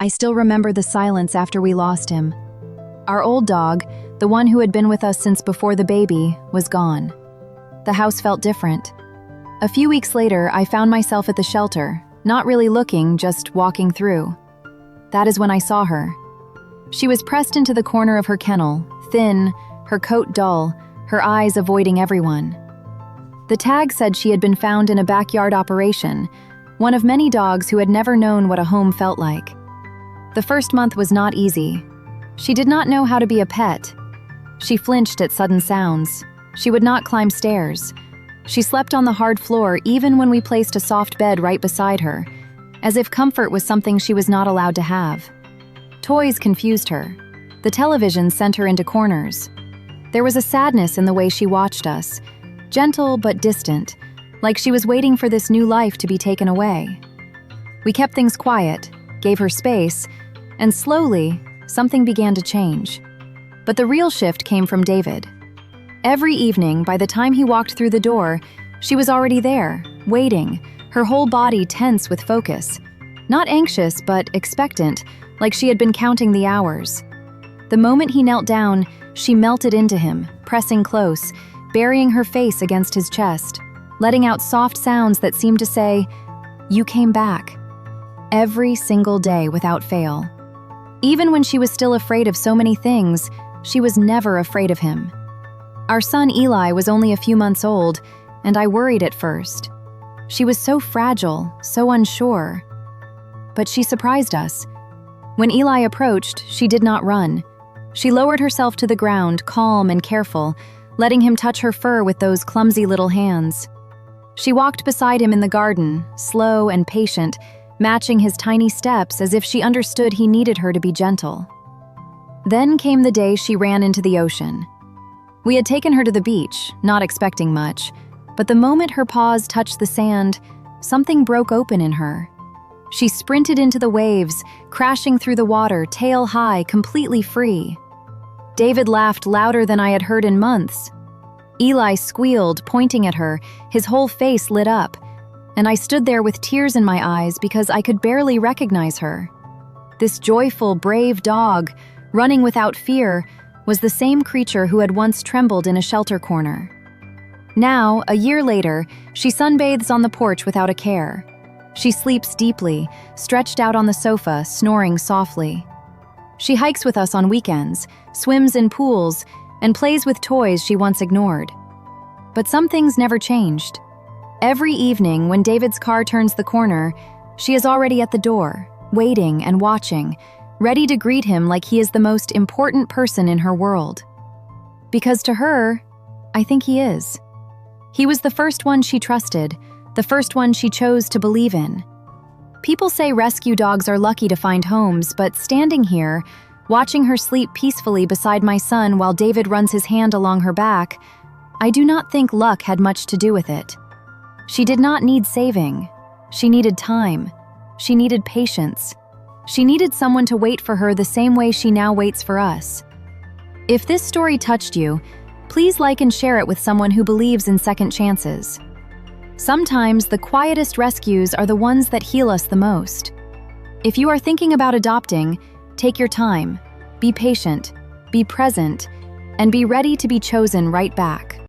I still remember the silence after we lost him. Our old dog, the one who had been with us since before the baby, was gone. The house felt different. A few weeks later, I found myself at the shelter, not really looking, just walking through. That is when I saw her. She was pressed into the corner of her kennel, thin, her coat dull, her eyes avoiding everyone. The tag said she had been found in a backyard operation, one of many dogs who had never known what a home felt like. The first month was not easy. She did not know how to be a pet. She flinched at sudden sounds. She would not climb stairs. She slept on the hard floor even when we placed a soft bed right beside her, as if comfort was something she was not allowed to have. Toys confused her. The television sent her into corners. There was a sadness in the way she watched us, gentle but distant, like she was waiting for this new life to be taken away. We kept things quiet, gave her space, and slowly, something began to change. But the real shift came from David. Every evening, by the time he walked through the door, she was already there, waiting, her whole body tense with focus. Not anxious, but expectant, like she had been counting the hours. The moment he knelt down, she melted into him, pressing close, burying her face against his chest, letting out soft sounds that seemed to say, "You came back." Every single day without fail. Even when she was still afraid of so many things, she was never afraid of him. Our son Eli was only a few months old, and I worried at first. She was so fragile, so unsure. But she surprised us. When Eli approached, she did not run. She lowered herself to the ground, calm and careful, letting him touch her fur with those clumsy little hands. She walked beside him in the garden, slow and patient, matching his tiny steps as if she understood he needed her to be gentle. Then came the day she ran into the ocean. We had taken her to the beach, not expecting much, but the moment her paws touched the sand, something broke open in her. She sprinted into the waves, crashing through the water, tail high, completely free. David laughed louder than I had heard in months. Eli squealed, pointing at her, his whole face lit up, and I stood there with tears in my eyes because I could barely recognize her. This joyful, brave dog, running without fear, was the same creature who had once trembled in a shelter corner. Now, a year later, she sunbathes on the porch without a care. She sleeps deeply, stretched out on the sofa, snoring softly. She hikes with us on weekends, swims in pools, and plays with toys she once ignored. But some things never changed. Every evening, when David's car turns the corner, she is already at the door, waiting and watching, ready to greet him like he is the most important person in her world. Because to her, I think he is. He was the first one she trusted, the first one she chose to believe in. People say rescue dogs are lucky to find homes, but standing here, watching her sleep peacefully beside my son while David runs his hand along her back, I do not think luck had much to do with it. She did not need saving. She needed time. She needed patience. She needed someone to wait for her the same way she now waits for us. If this story touched you, please like and share it with someone who believes in second chances. Sometimes the quietest rescues are the ones that heal us the most. If you are thinking about adopting, take your time, be patient, be present, and be ready to be chosen right back.